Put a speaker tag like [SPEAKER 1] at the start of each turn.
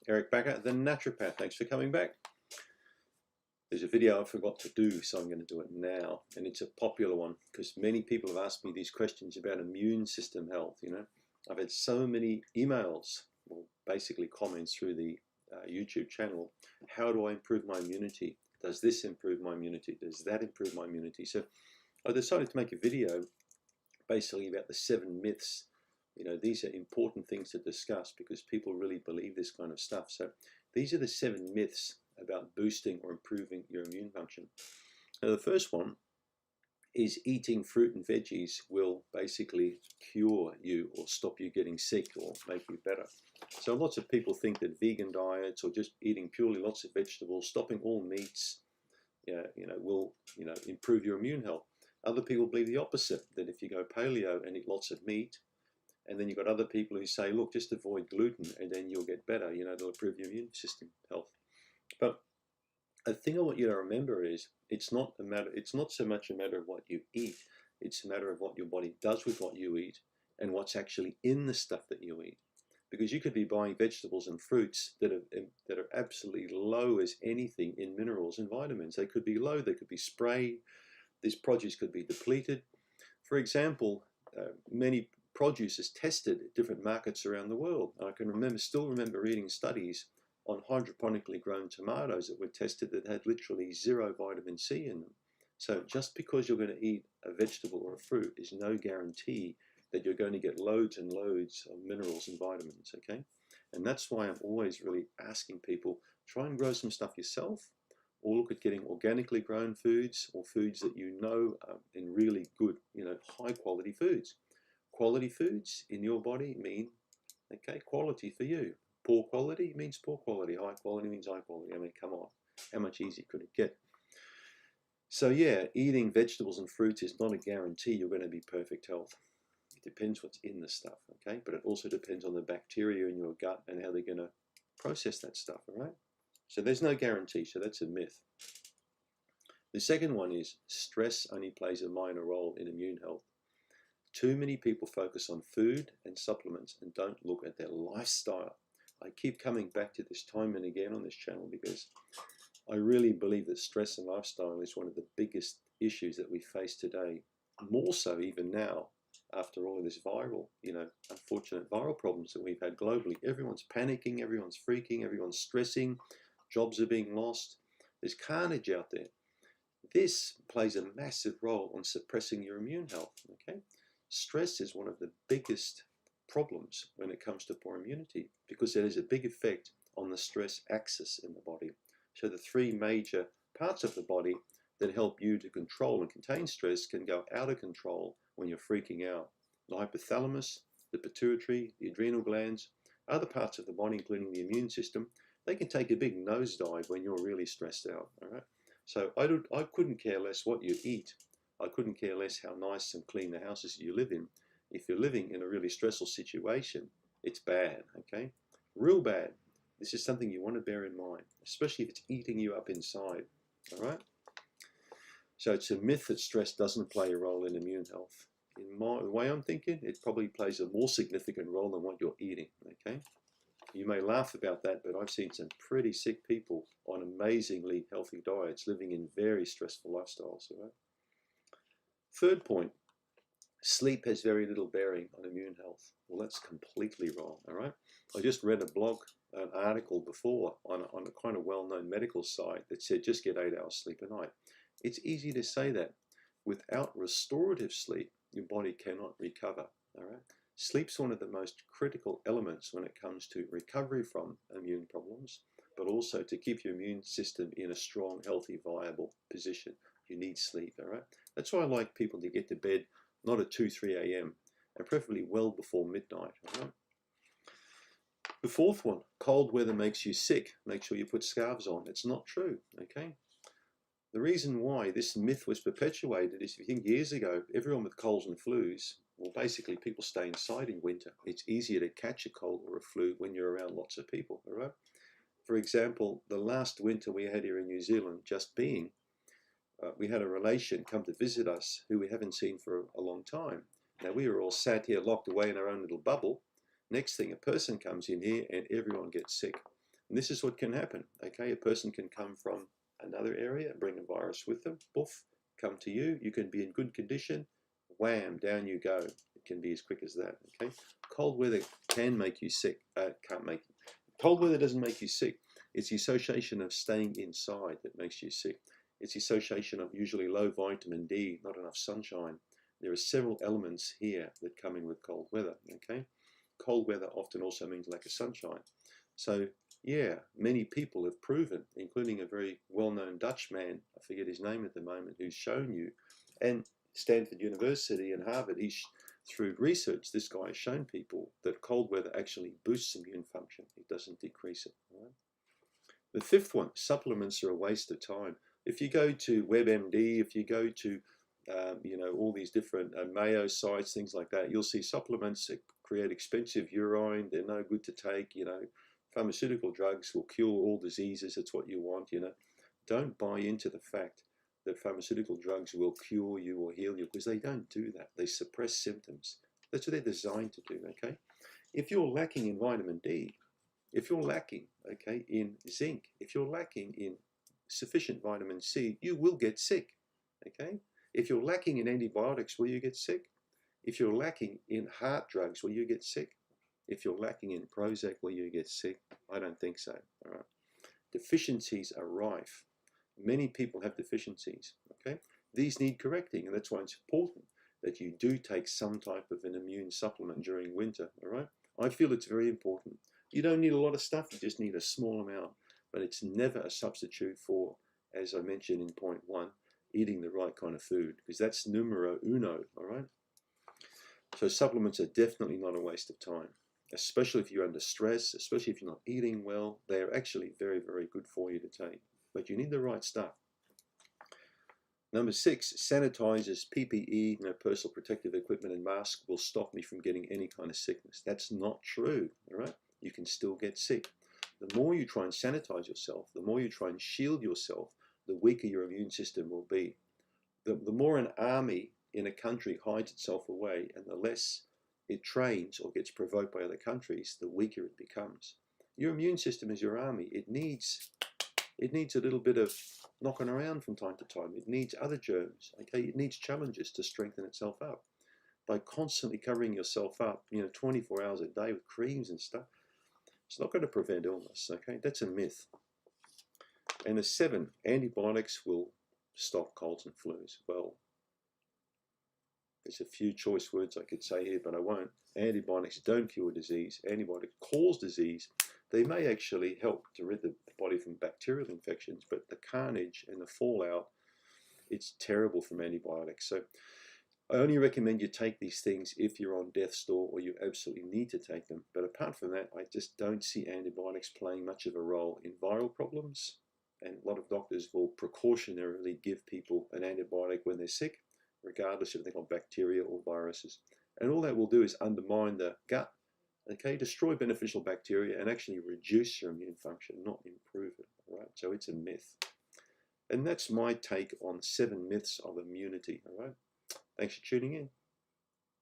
[SPEAKER 1] Eric Backer, the naturopath. Thanks for coming back. There's a video I forgot to do, so I'm going to do it now. And it's a popular one because many people have asked me these questions about immune system health. You know, I've had so many emails, or basically comments through the YouTube channel. How do I improve my immunity? Does this improve my immunity? Does that improve my immunity? So I decided to make a video basically about the 7 myths. You know, these are important things to discuss because people really believe this kind of stuff. So these are the 7 myths about boosting or improving your immune function. Now, the first one is eating fruit and veggies will basically cure you or stop you getting sick or make you better. So lots of people think that vegan diets or just eating purely lots of vegetables, stopping all meats, will improve your immune health. Other people believe the opposite, that if you go paleo and eat lots of meat, and then you've got other people who say, look, just avoid gluten and then you'll get better, it'll improve your immune system health. But a thing I want you to remember is it's not so much a matter of what you eat, it's a matter of what your body does with what you eat and what's actually in the stuff that you eat. Because you could be buying vegetables and fruits that are absolutely low as anything in minerals and vitamins. They could be low, they could be sprayed, this produce could be depleted. For example, many produce is tested at different markets around the world. And I can still remember reading studies on hydroponically grown tomatoes that were tested that had literally 0 vitamin C in them. So just because you're going to eat a vegetable or a fruit is no guarantee that you're going to get loads and loads of minerals and vitamins, okay? And that's why I'm always really asking people, try and grow some stuff yourself, or look at getting organically grown foods or foods that you know are in really good, high quality foods. Quality foods in your body mean, okay, quality for you. Poor quality means poor quality. High quality means high quality. I mean, come on. How much easier could it get? So yeah, eating vegetables and fruits is not a guarantee you're going to be perfect health. It depends what's in the stuff, okay? But it also depends on the bacteria in your gut and how they're going to process that stuff, all right? So there's no guarantee, so that's a myth. The second one is stress only plays a minor role in immune health. Too many people focus on food and supplements and don't look at their lifestyle. I keep coming back to this time and again on this channel because I really believe that stress and lifestyle is one of the biggest issues that we face today, more so even now after all of this unfortunate viral problems that we've had globally. Everyone's panicking, everyone's freaking, everyone's stressing, jobs are being lost. There's carnage out there. This plays a massive role on suppressing your immune health, okay? Stress is one of the biggest problems when it comes to poor immunity because it has a big effect on the stress axis in the body. So the 3 major parts of the body that help you to control and contain stress can go out of control when you're freaking out. The hypothalamus, the pituitary, the adrenal glands, other parts of the body, including the immune system, they can take a big nosedive when you're really stressed out, all right? So I couldn't care less what you eat. I couldn't care less how nice and clean the house is that you live in. If you're living in a really stressful situation, it's bad, okay? Real bad. This is something you want to bear in mind, especially if it's eating you up inside, all right? So it's a myth that stress doesn't play a role in immune health. The way I'm thinking, it probably plays a more significant role than what you're eating, okay? You may laugh about that, but I've seen some pretty sick people on amazingly healthy diets living in very stressful lifestyles, all right? Third point, sleep has very little bearing on immune health. Well, that's completely wrong, all right? I just read an article before on a kind of well-known medical site that said just get 8 hours sleep a night. It's easy to say that. Without restorative sleep, your body cannot recover, all right? Sleep's one of the most critical elements when it comes to recovery from immune problems, but also to keep your immune system in a strong, healthy, viable position. You need sleep, all right? That's why I like people to get to bed not at 2, 3 a.m. and preferably well before midnight, all right? The fourth one, cold weather makes you sick. Make sure you put scarves on. It's not true, okay? The reason why this myth was perpetuated is if you think years ago, everyone with colds and flus, well, basically people stay inside in winter. It's easier to catch a cold or a flu when you're around lots of people, all right? For example, the last winter we had here in New Zealand, we had a relation come to visit us who we haven't seen for a long time. Now, we were all sat here locked away in our own little bubble. Next thing, a person comes in here and everyone gets sick. And this is what can happen, okay? A person can come from another area and bring a virus with them, poof, come to you, you can be in good condition, wham, down you go. It can be as quick as that, okay? Cold weather can make you sick, cold weather doesn't make you sick. It's the association of staying inside that makes you sick. It's the association of usually low vitamin D, not enough sunshine. There are several elements here that come in with cold weather, okay? Cold weather often also means lack of sunshine. So, yeah, many people have proven, including a very well-known Dutch man, I forget his name at the moment, who's shown you, and Stanford University and Harvard, through research, this guy has shown people that cold weather actually boosts immune function. It doesn't decrease it. Right? The fifth one, supplements are a waste of time. If you go to WebMD, if you go to all these different Mayo sites, things like that, you'll see supplements that create expensive urine. They're no good to take. Pharmaceutical drugs will cure all diseases. It's what you want. Don't buy into the fact that pharmaceutical drugs will cure you or heal you, because they don't do that. They suppress symptoms. That's what they're designed to do, okay? If you're lacking in vitamin D, if you're lacking, okay, in zinc, if you're lacking in sufficient vitamin C, you will get sick, okay? If you're lacking in antibiotics, will you get sick? If you're lacking in heart drugs, will you get sick? If you're lacking in Prozac, will you get sick? I don't think so, all right? Deficiencies are rife. Many people have deficiencies, okay? These need correcting, and that's why it's important that you do take some type of an immune supplement during winter, all right? I feel it's very important. You don't need a lot of stuff, you just need a small amount, but it's never a substitute for, as I mentioned in point 1, eating the right kind of food, because that's numero uno, all right? So supplements are definitely not a waste of time, especially if you're under stress, especially if you're not eating well. They are actually very, very good for you to take. But you need the right stuff. Number 6, sanitizers, PPE, personal protective equipment and masks will stop me from getting any kind of sickness. That's not true, all right? You can still get sick. The more you try and sanitize yourself, the more you try and shield yourself, the weaker your immune system will be. The more an army in a country hides itself away, and the less it trains or gets provoked by other countries, the weaker it becomes. Your immune system is your army. It needs a little bit of knocking around from time to time. It needs other germs, okay? It needs challenges to strengthen itself up. By constantly covering yourself up, 24 hours a day with creams and stuff, it's not going to prevent illness, okay? That's a myth. And 7, antibiotics will stop colds and flus. Well, there's a few choice words I could say here, but I won't. Antibiotics don't cure disease. Antibiotics cause disease. They may actually help to rid the body from bacterial infections, but the carnage and the fallout, it's terrible from antibiotics. So I only recommend you take these things if you're on death's door or you absolutely need to take them. But apart from that, I just don't see antibiotics playing much of a role in viral problems. And a lot of doctors will precautionarily give people an antibiotic when they're sick, regardless if they've got bacteria or viruses. And all that will do is undermine the gut, okay, destroy beneficial bacteria and actually reduce your immune function, not improve it, all right? So it's a myth. And that's my take on 7 myths of immunity, all right? Thanks for tuning in.